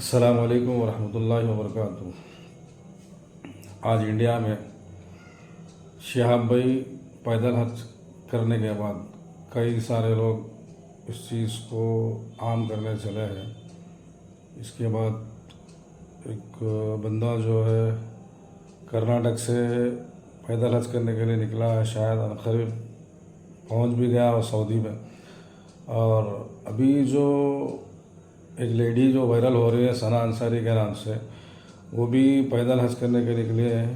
السلام علیکم ورحمۃ اللہ وبرکاتہ۔ آج انڈیا میں شہاب بھائی پیدل حج کرنے کے بعد کئی سارے لوگ اس چیز کو عام کرنے چلے ہیں۔ اس کے بعد ایک بندہ جو ہے کرناٹک سے پیدل حج کرنے کے لیے نکلا ہے، شاید عنقریب پہنچ بھی گیا اور سعودی میں۔ اور ابھی جو ایک لیڈی جو وائرل ہو رہی ہے ثنا انصاری کے نام سے، وہ بھی پیدل حج کرنے کے نکلے ہیں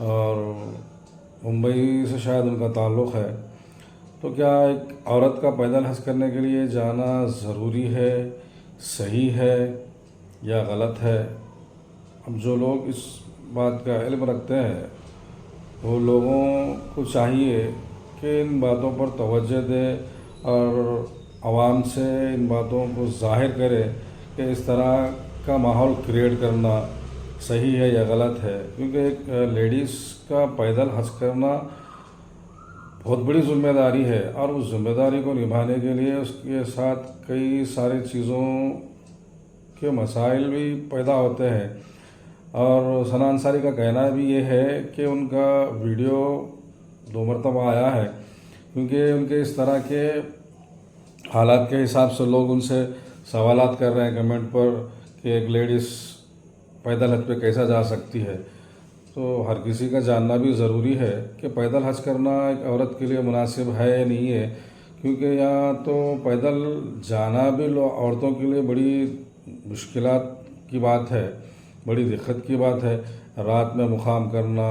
اور ممبئی سے شاید ان کا تعلق ہے۔ تو کیا ایک عورت کا پیدل حج کرنے کے لیے جانا ضروری ہے، صحیح ہے یا غلط ہے؟ اب جو لوگ اس بات کا علم رکھتے ہیں وہ لوگوں کو چاہیے کہ ان باتوں پر توجہ دے اور عوام سے ان باتوں کو ظاہر کرے کہ اس طرح کا ماحول کریٹ کرنا صحیح ہے یا غلط ہے، کیونکہ ایک لیڈیز کا پیدل حج کرنا بہت بڑی ذمہ داری ہے اور اس ذمہ داری کو نبھانے کے لیے اس کے ساتھ کئی ساری چیزوں کے مسائل بھی پیدا ہوتے ہیں۔ اور ثنا انصاری کا کہنا بھی یہ ہے کہ ان کا ویڈیو 2 مرتبہ آیا ہے، کیونکہ ان کے اس طرح کے حالات کے حساب سے لوگ ان سے سوالات کر رہے ہیں کمنٹ پر کہ ایک لیڈیز پیدل حج پہ کیسا جا سکتی ہے۔ تو ہر کسی کا جاننا بھی ضروری ہے کہ پیدل حج کرنا ایک عورت کے لیے مناسب ہے یا نہیں ہے، کیونکہ یہاں تو پیدل جانا بھی عورتوں کے لیے بڑی مشکلات کی بات ہے، بڑی دقت کی بات ہے۔ رات میں مقام کرنا،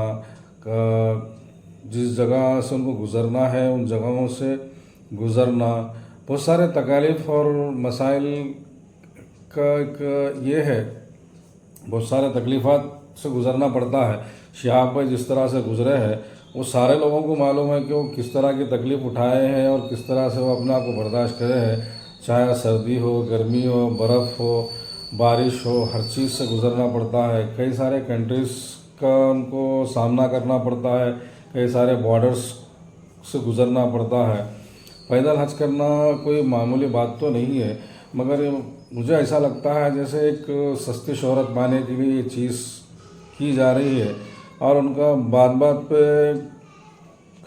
جس جگہ سے ان کو گزرنا ہے ان جگہوں سے گزرنا، بہت سارے تکالیف اور مسائل کا ایک یہ ہے، بہت سارے تکلیفات سے گزرنا پڑتا ہے۔ شہاب بھائی جس طرح سے گزرے ہیں وہ سارے لوگوں کو معلوم ہے کہ وہ کس طرح کی تکلیف اٹھائے ہیں اور کس طرح سے وہ اپنے آپ کو برداشت کرے ہیں، چاہے سردی ہو، گرمی ہو، برف ہو، بارش ہو، ہر چیز سے گزرنا پڑتا ہے۔ کئی سارے کنٹریز کا ان کو سامنا کرنا پڑتا ہے، کئی سارے بارڈرز سے گزرنا پڑتا ہے۔ پیدل حج کرنا کوئی معمولی بات تو نہیں ہے، مگر مجھے ایسا لگتا ہے جیسے ایک سستی شہرت پانے کے لیے یہ چیز کی جا رہی ہے، اور ان کا بات بات پہ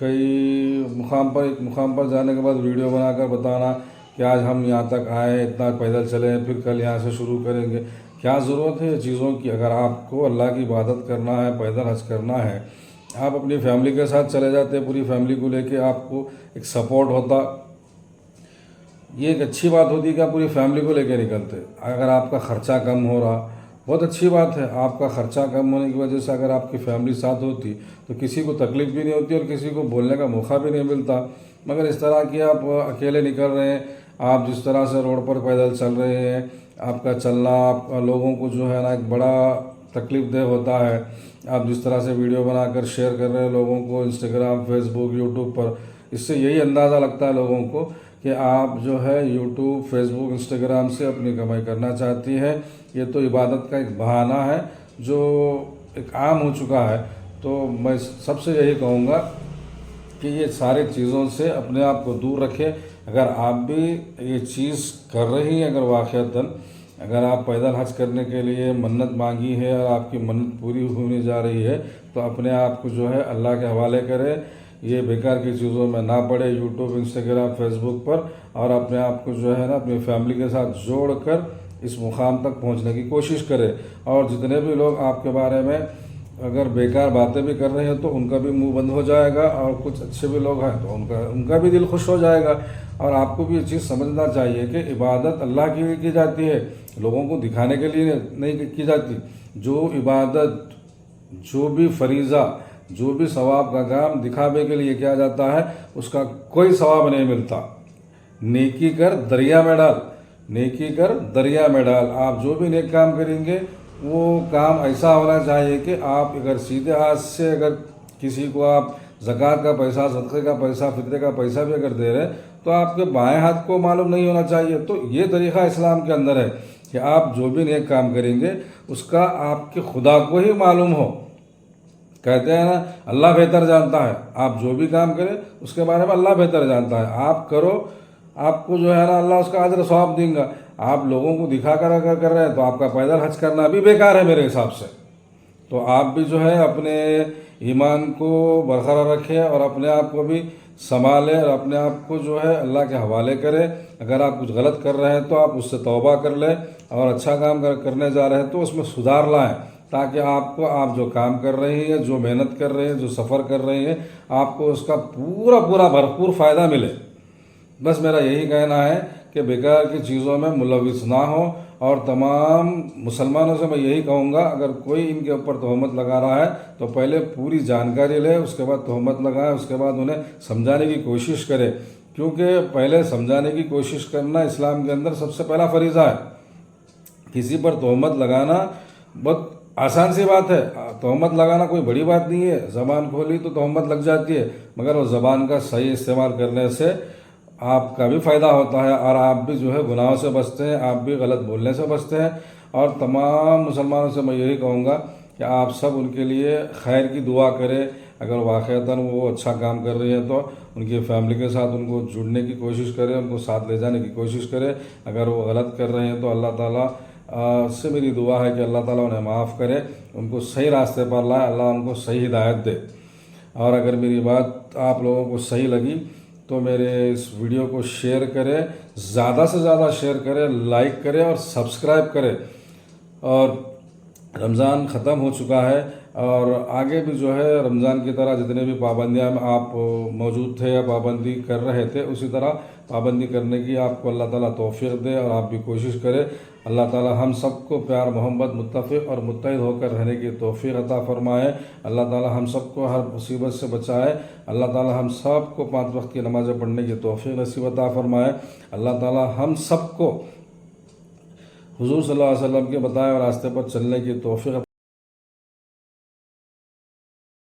ایک مقام پر جانے کے بعد ویڈیو بنا کر بتانا کہ آج ہم یہاں تک آئے، اتنا پیدل چلے، پھر کل یہاں سے شروع کریں گے۔ کیا ضرورت ہے یہ چیزوں کی؟ اگر آپ کو اللہ کی عبادت کرنا ہے، پیدل حج کرنا ہے، آپ اپنی فیملی کے ساتھ چلے جاتے، پوری فیملی کو لے کے آپ کو ایک سپورٹ ہوتا، یہ ایک اچھی بات ہوتی کہ آپ پوری فیملی کو لے کے نکلتے۔ اگر آپ کا خرچہ کم ہو رہا، بہت اچھی بات ہے، آپ کا خرچہ کم ہونے کی وجہ سے اگر آپ کی فیملی ساتھ ہوتی تو کسی کو تکلیف بھی نہیں ہوتی اور کسی کو بولنے کا موقع بھی نہیں ملتا۔ مگر اس طرح کی آپ اکیلے نکل رہے ہیں، آپ جس طرح سے روڈ پر پیدل چل رہے ہیں، آپ کا چلنا آپ لوگوں کو جو ہے نا ایک بڑا تکلیف دہ ہوتا ہے۔ آپ جس طرح سے ویڈیو بنا کر شیئر کر رہے ہیں لوگوں کو انسٹاگرام، فیس بک، یوٹیوب پر، اس سے یہی اندازہ لگتا ہے لوگوں کو کہ آپ جو ہے یوٹیوب، فیس بک، انسٹاگرام سے اپنی کمائی کرنا چاہتی ہے۔ یہ تو عبادت کا ایک بہانہ ہے جو ایک عام ہو چکا ہے۔ تو میں سب سے یہی کہوں گا کہ یہ سارے چیزوں سے اپنے آپ کو دور رکھیں۔ اگر آپ بھی یہ چیز کر رہی ہیں، اگر واقعتاً اگر آپ پیدل حج کرنے کے لیے منت مانگی ہے اور آپ کی منت پوری ہونے جا رہی ہے تو اپنے آپ کو جو ہے اللہ کے حوالے کرے، یہ بیکار کی چیزوں میں نہ پڑے، یوٹیوب، انسٹاگرام، فیس بک پر، اور اپنے آپ کو جو ہے نا اپنی فیملی کے ساتھ جوڑ کر اس مقام تک پہنچنے کی کوشش کرے۔ اور جتنے بھی لوگ آپ کے بارے میں اگر بیکار باتیں بھی کر رہے ہیں تو ان کا بھی منہ بند ہو جائے گا، اور کچھ اچھے بھی لوگ ہیں تو ان کا بھی دل خوش ہو جائے گا۔ اور آپ کو بھی یہ چیز سمجھنا چاہیے کہ عبادت اللہ کے لیے کی جاتی ہے، لوگوں کو دکھانے کے لیے نہیں کی جاتی۔ جو عبادت، جو بھی فریضہ، جو بھی ثواب کا کام دکھاوے کے لیے کیا جاتا ہے اس کا کوئی ثواب نہیں ملتا۔ نیکی کر دریا میں ڈال، نیکی کر دریا میں ڈال۔ آپ جو بھی نیک کام کریں گے وہ کام ایسا ہونا چاہیے کہ آپ اگر سیدھے ہاتھ سے اگر کسی کو آپ زکوٰۃ کا پیسہ، صدقے کا پیسہ، فطرے کا پیسہ بھی اگر دے رہے تو آپ کے بائیں ہاتھ کو معلوم نہیں ہونا چاہیے۔ تو یہ طریقہ اسلام کے اندر ہے کہ آپ جو بھی نیک کام کریں گے اس کا آپ کے خدا کو ہی معلوم ہو۔ کہتے ہیں نا اللہ بہتر جانتا ہے، آپ جو بھی کام کریں اس کے بارے میں اللہ بہتر جانتا ہے۔ آپ کرو، آپ کو جو ہے نا اللہ اس کا اجر ثواب دیں گا۔ آپ لوگوں کو دکھا کر اگر کر رہے ہیں تو آپ کا پیدل حج کرنا بھی بیکار ہے میرے حساب سے. تو آپ بھی جو ہے اپنے ایمان کو برقرار رکھیں اور اپنے آپ کو بھی سنبھالیں اور اپنے آپ کو جو ہے اللہ کے حوالے کریں. اگر آپ کچھ غلط کر رہے ہیں تو آپ اس سے توبہ کر لیں اور اچھا کام کرنے جا رہے ہیں تو اس میں سدھار لائیں، تاکہ آپ جو کام کر رہی ہیں، جو محنت کر رہے ہیں، جو سفر کر رہی ہیں، آپ کو اس کا پورا بھرپور فائدہ ملے. بس میرا یہی کہنا ہے کہ بیکار کی چیزوں میں ملوث نہ ہو. اور تمام مسلمانوں سے میں یہی کہوں گا، اگر کوئی ان کے اوپر تہمت لگا رہا ہے تو پہلے پوری جانکاری لے، اس کے بعد تہمت لگائے، اس کے بعد انہیں سمجھانے کی کوشش کرے. کیونکہ پہلے سمجھانے کی کوشش کرنا اسلام کے اندر سب سے پہلا فریضہ ہے. کسی پر تہمت لگانا بہت آسان سی بات ہے، تہمت لگانا کوئی بڑی بات نہیں ہے. زبان کھولی تو تہمت لگ جاتی ہے، مگر وہ زبان کا صحیح استعمال کرنے سے آپ کا بھی فائدہ ہوتا ہے اور آپ بھی جو ہے گناہوں سے بچتے ہیں، آپ بھی غلط بولنے سے بچتے ہیں. اور تمام مسلمانوں سے میں یہی کہوں گا کہ آپ سب ان کے لیے خیر کی دعا کریں. اگر واقعتاً وہ اچھا کام کر رہی ہیں تو ان کی فیملی کے ساتھ ان کو جڑنے کی کوشش کریں، ان کو ساتھ لے جانے کی کوشش کریں. اگر وہ غلط کر رہے ہیں تو اللہ تعالیٰ سے میری دعا ہے کہ اللہ تعالیٰ انہیں معاف کرے، ان کو صحیح راستے پر لائے، اللہ ان کو صحیح ہدایت دے. اور اگر میری بات آپ لوگوں کو صحیح لگی تو میرے اس ویڈیو کو شیئر کریں، زیادہ سے زیادہ شیئر کریں، لائک کریں اور سبسکرائب کریں. اور رمضان ختم ہو چکا ہے اور آگے بھی جو ہے رمضان کی طرح جتنے بھی پابندیاں میں آپ موجود تھے یا پابندی کر رہے تھے، اسی طرح پابندی کرنے کی آپ کو اللہ تعالیٰ توفیق دے اور آپ بھی کوشش کریں. اللہ تعالیٰ ہم سب کو پیار محبت متفق اور متحد ہو کر رہنے کی توفیق عطا فرمائے. اللہ تعالیٰ ہم سب کو ہر مصیبت سے بچائے. اللہ تعالیٰ ہم سب کو 5 وقت کی نمازیں پڑھنے کی توفیق نصیب عطا فرمائے. اللہ تعالیٰ ہم سب کو حضور صلی اللہ علیہ وسلم کے بتائے اور راستے پر چلنے کی توفیق